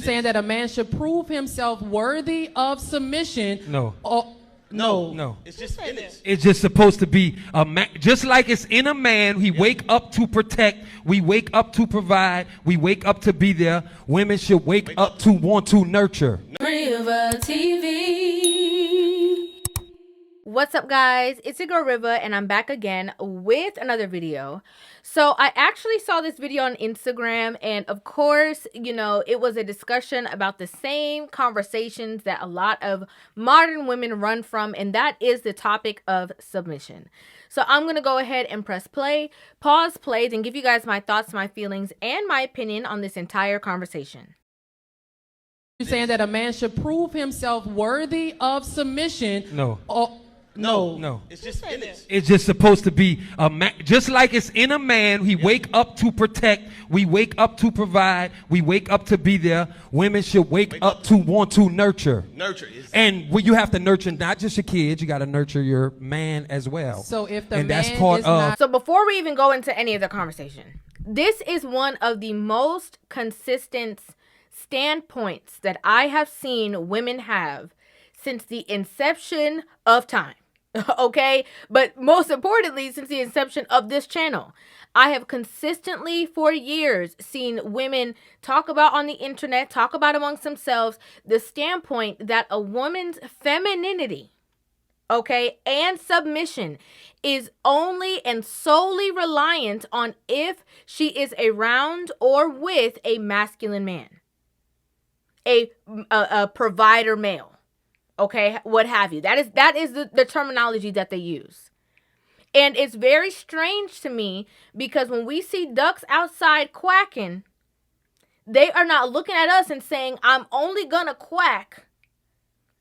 saying that a man should prove himself worthy of submission. No. No. It's just finished. It's just supposed to be a man. Just like it's in a man, we wake up to protect. We wake up to provide. We wake up to be there. Women should wake up to want to nurture. Rivah TV. What's up, guys? It's your girl Rivah, and I'm back again with another video. So I actually saw this video on Instagram, and of course, you know, it was a discussion about the same conversations that a lot of modern women run from, and that is the topic of submission. So I'm going to go ahead and press play, pause, play, and give you guys my thoughts, my feelings, and my opinion on this entire conversation. You're saying that a man should prove himself worthy of submission. No. No. It's just finished. It's just supposed to be a man. Just like it's in a man, we wake up to protect. We wake up to provide. We wake up to be there. Women should wake up to want to nurture. And you have to nurture not just your kids. You got to nurture your man as well. So if the and man that's part is of. not. So before we even go into any of the conversation, this is one of the most consistent standpoints that I have seen women have since the inception of time. Okay, but most importantly, since the inception of this channel, I have consistently for years seen women talk about on the internet, talk about amongst themselves, the standpoint that a woman's femininity, okay, and submission is only and solely reliant on if she is around or with a masculine man, a provider male. Okay, what have you. That is the terminology that they use. And it's very strange to me because when we see ducks outside quacking, they are not looking at us and saying, I'm only gonna quack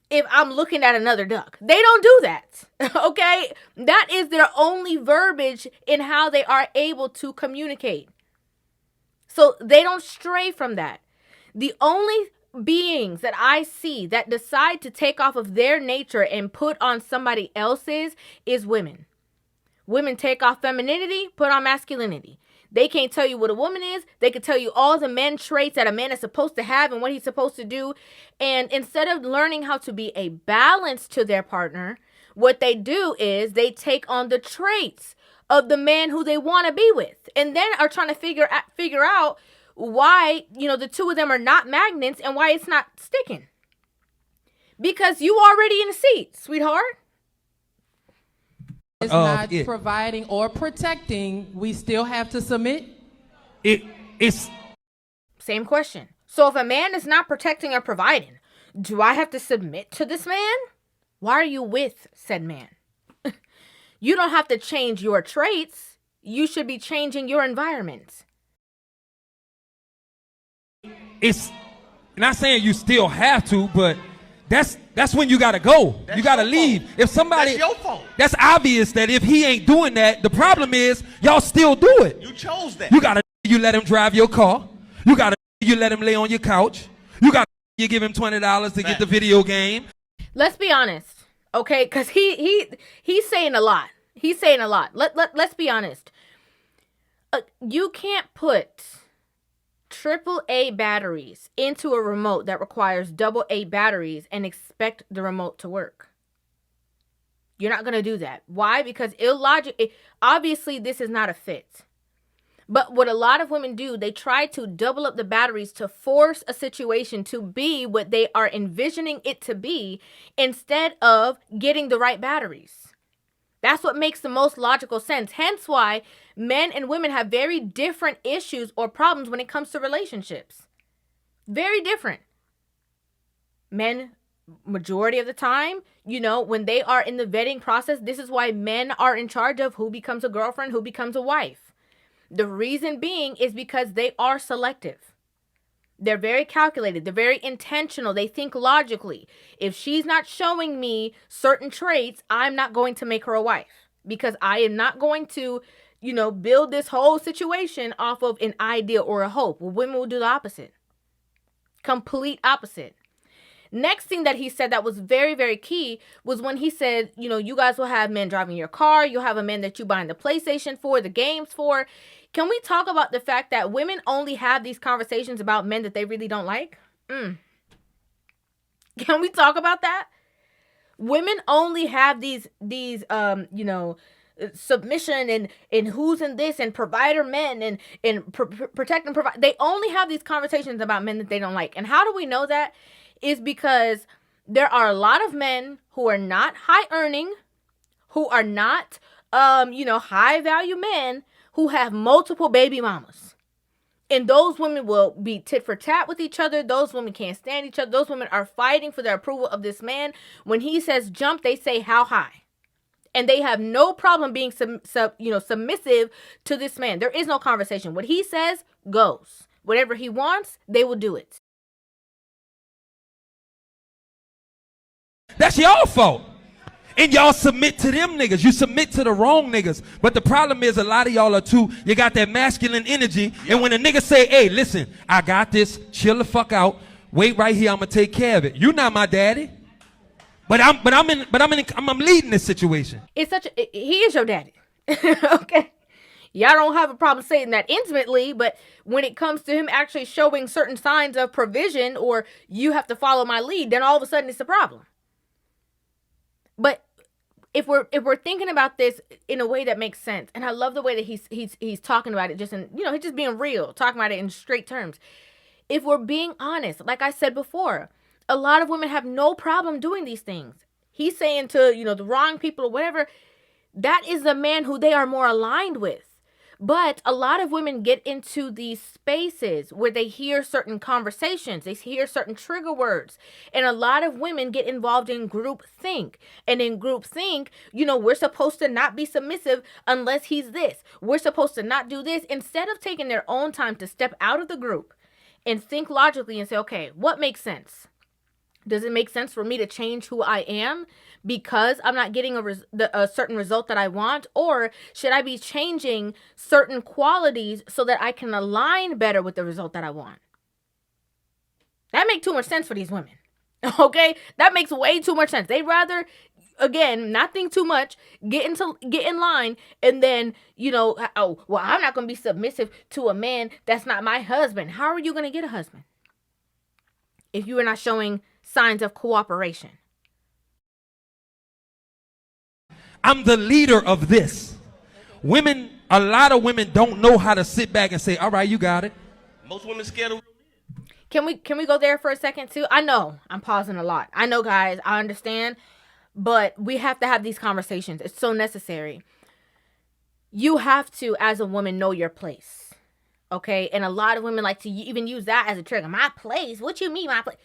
if I'm looking at another duck. They don't do that. Okay? That is their only verbiage in how they are able to communicate. So they don't stray from that. The only beings that I see that decide to take off of their nature and put on somebody else's is women. Women take off femininity, put on masculinity. They can't tell you what a woman is. They can tell you all the men traits that a man is supposed to have and what he's supposed to do. And instead of learning how to be a balance to their partner, what they do is they take on the traits of the man who they want to be with, and then are trying to figure out why, you know, the two of them are not magnets and why it's not sticking. Because you already in the seat, sweetheart. It's not providing or protecting. We still have to submit. It's same question. So if a man is not protecting or providing, do I have to submit to this man? Why are you with said man? You don't have to change your traits. You should be changing your environment. It's not saying you still have to, but that's when you gotta go. You gotta leave. Fault. If somebody, that's your fault. That's obvious that if he ain't doing that, the problem is y'all still do it. You chose that. You let him drive your car. You let him lay on your couch. You give him $20 to get the video game. Let's be honest, okay? Because he's saying a lot. He's saying a lot. Let's be honest. You can't put AAA batteries into a remote that requires AA batteries and expect the remote to work. You're not going to do that. Why? Because obviously this is not a fit. But what a lot of women do, they try to double up the batteries to force a situation to be what they are envisioning it to be instead of getting the right batteries. That's what makes the most logical sense. Hence why men and women have very different issues or problems when it comes to relationships. Very different. Men, majority of the time, you know, when they are in the vetting process, this is why men are in charge of who becomes a girlfriend, who becomes a wife. The reason being is because they are selective. They're very calculated. They're very intentional. They think logically. If she's not showing me certain traits, I'm not going to make her a wife because I am not going to, you know, build this whole situation off of an idea or a hope. Well, women will do the opposite. Complete opposite. Next thing that he said that was very, very key was when he said, you know, you guys will have men driving your car. You'll have a man that you buying the PlayStation for, the games for. Can we talk about the fact that women only have these conversations about men that they really don't like? Can we talk about that? Women only have these submission and who's in this and provider men and protect and provide. They only have these conversations about men that they don't like. And how do we know that? Is because there are a lot of men who are not high earning, who are not high value men who have multiple baby mamas. And those women will be tit for tat with each other. Those women can't stand each other. Those women are fighting for the approval of this man. When he says jump, they say how high. And they have no problem being submissive to this man. There is no conversation. What he says goes. Whatever he wants, they will do it. That's y'all fault. And y'all submit to them niggas. You submit to the wrong niggas. But the problem is a lot of y'all are too, you got that masculine energy. And when a nigga say, hey, listen, I got this. Chill the fuck out. Wait right here. I'm going to take care of it. You're not my daddy. But I'm leading this situation. He is your daddy. Okay. Y'all don't have a problem saying that intimately, but when it comes to him actually showing certain signs of provision or you have to follow my lead, then all of a sudden it's a problem. But if we're thinking about this in a way that makes sense, and I love the way that he's talking about it, just in, he's just being real, talking about it in straight terms. If we're being honest, like I said before, a lot of women have no problem doing these things. He's saying to, the wrong people or whatever, that is the man who they are more aligned with. But a lot of women get into these spaces where they hear certain conversations, they hear certain trigger words, and a lot of women get involved in group think. And in group think, we're supposed to not be submissive unless he's this. We're supposed to not do this. Instead of taking their own time to step out of the group and think logically and say, okay, what makes sense? Does it make sense for me to change who I am because I'm not getting a certain result that I want? Or should I be changing certain qualities so that I can align better with the result that I want? That makes too much sense for these women. Okay? That makes way too much sense. They'd rather, again, not think too much, get in line, and then, I'm not going to be submissive to a man that's not my husband. How are you going to get a husband if you are not showing signs of cooperation? I'm the leader of this. A lot of women don't know how to sit back and say, all right, you got it. Most women scared of. Can we go there for a second too? I know I'm pausing a lot. I know, guys, I understand, but we have to have these conversations. It's so necessary. You have to, as a woman, know your place. Okay? And a lot of women like to even use that as a trigger. My place? What you mean, my place?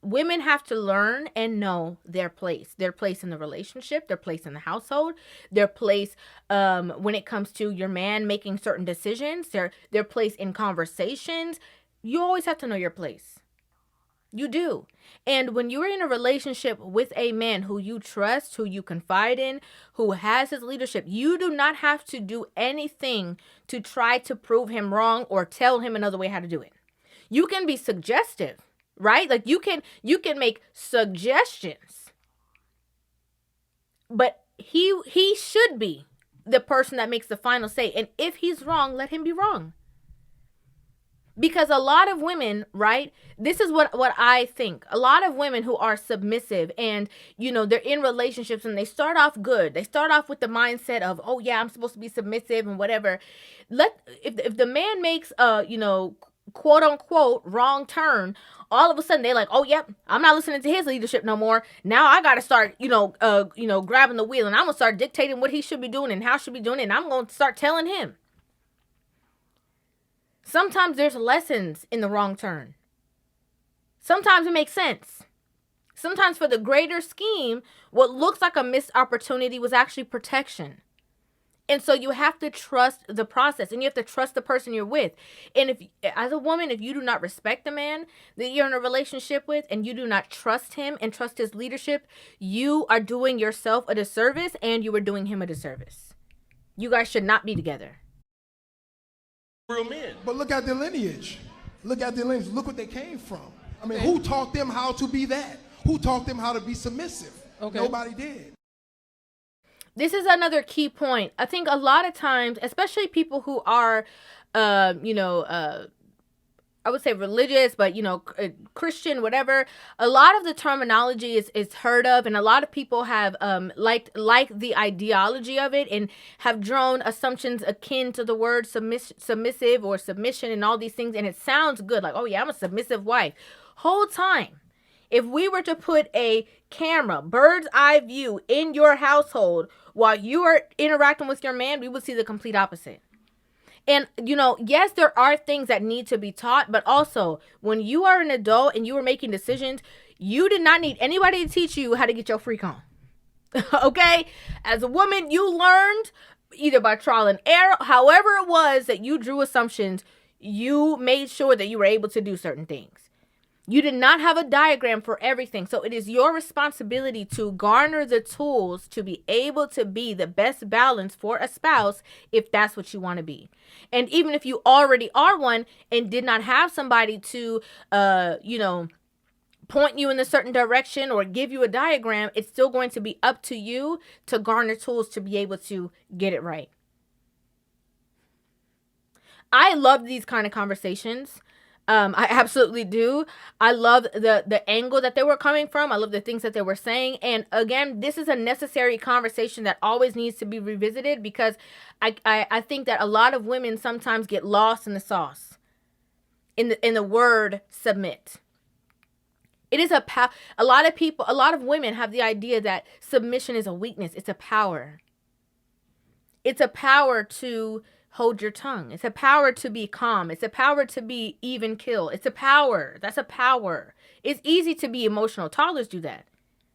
Women have to learn and know their place in the relationship, their place in the household, their place when it comes to your man making certain decisions, their place in conversations. You always have to know your place. You do. And when you're in a relationship with a man who you trust, who you confide in, who has his leadership, you do not have to do anything to try to prove him wrong or tell him another way how to do it. You can be suggestive. Right? Like you can make suggestions. But he should be the person that makes the final say. And if he's wrong, let him be wrong. Because a lot of women, right? This is what I think. A lot of women who are submissive and, they're in relationships and they start off good. They start off with the mindset of, oh yeah, I'm supposed to be submissive and whatever. If the man makes quote unquote wrong turn, all of a sudden they're like, oh yep, I'm not listening to his leadership no more. Now I gotta start grabbing the wheel, and I'm gonna start dictating what he should be doing and how he should be doing it, and I'm gonna start telling him. Sometimes there's lessons in the wrong turn. Sometimes it makes sense. Sometimes for the greater scheme, what looks like a missed opportunity was actually protection. And so you have to trust the process, and you have to trust the person you're with. And if, as a woman, if you do not respect the man that you're in a relationship with, and you do not trust him and trust his leadership, you are doing yourself a disservice, and you are doing him a disservice. You guys should not be together. Real men. But look at their lineage. Look what they came from. I mean, who taught them how to be that? Who taught them how to be submissive? Okay. Nobody did. This is another key point. I think a lot of times, especially people who are, I would say religious, but Christian, whatever. A lot of the terminology is heard of, and a lot of people have liked the ideology of it, and have drawn assumptions akin to the word submissive or submission and all these things, and it sounds good, like, oh yeah, I'm a submissive wife. Whole time, if we were to put a camera, bird's eye view, in your household while you are interacting with your man, we would see the complete opposite. And, yes, there are things that need to be taught, but also when you are an adult and you are making decisions, you did not need anybody to teach you how to get your freak on. Okay? As a woman, you learned either by trial and error, however it was that you drew assumptions, you made sure that you were able to do certain things. You did not have a diagram for everything. So it is your responsibility to garner the tools to be able to be the best balance for a spouse if that's what you want to be. And even if you already are one and did not have somebody to, point you in a certain direction or give you a diagram, it's still going to be up to you to garner tools to be able to get it right. I love these kind of conversations. I absolutely do. I love the angle that they were coming from. I love the things that they were saying. And again, this is a necessary conversation that always needs to be revisited, because I think that a lot of women sometimes get lost in the sauce, in the word submit. It is a lot of women have the idea that submission is a weakness. It's a power. It's a power to hold your tongue. It's a power to be calm. It's a power to be even kill. It's a power. That's a power. It's easy to be emotional. Toddlers do that.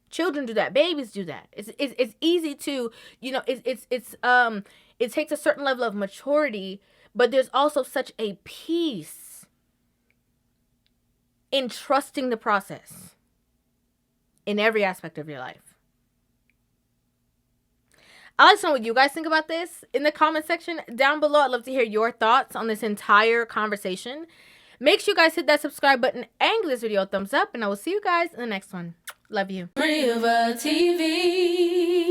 Children do that. Babies do that. It's easy to, it takes a certain level of maturity, but there's also such a peace in trusting the process in every aspect of your life. I'd like to know what you guys think about this in the comment section down below. I'd love to hear your thoughts on this entire conversation. Make sure you guys hit that subscribe button and give this video a thumbs up, and I will see you guys in the next one. Love you. Rivah TV.